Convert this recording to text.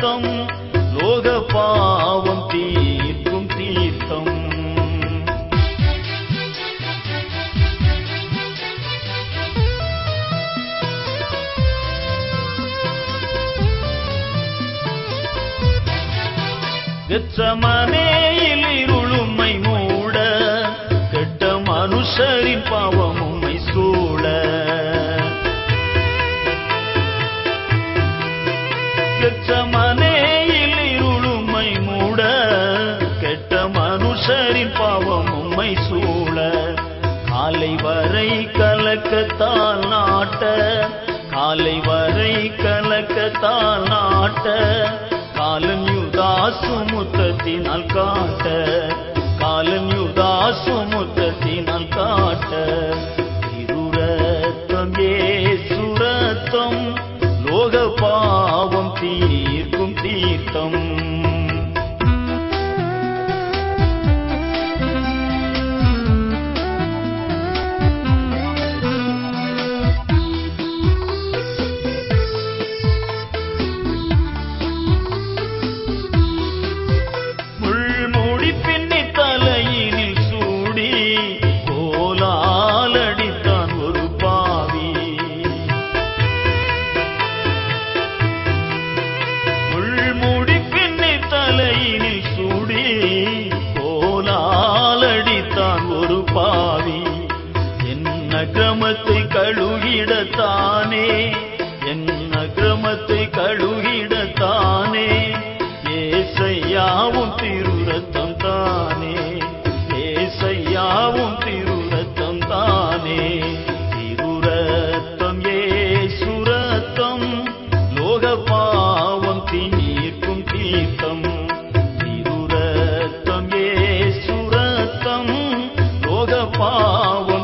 ரத்தம் லோக பாவம் தீர்க்கும் தீர்த்தம். கெத்சமனேயில் இருளுமை மூட கெட்ட மனுஷரின் பாவம் உம்மை சூழ. கெத்சமனேயில் இருளுமை மூட கெட்ட மனுஷரின் பாவம் உம்மை சூழ. காலை வரை கலக்கத்தால் நாட்ட காலை வரை கலக்கத்தால் நாட்ட காலன் யூதாசு முத்தத்தினால் காட்ட காலன் யூதாசு முத்தத்தினால் காட்ட. திருரத்தம் இயேசு ரத்தம் லோக பாவம் தீர்க்கும் தீர்த்தம். அக்கிரமத்தை கழுகிடத்தானே என் அக்கிரமத்தை கழுகிடத்தானே ஏசையாவும் திருரத்தம் தானே ஏசையாவும் திருரத்தம் தானே. திருரத்தம் இயேசு ரத்தம் லோக பாவம் தீர்க்கும் தீர்த்தம். திருரத்தம் இயேசு ரத்தம் லோக பாவம்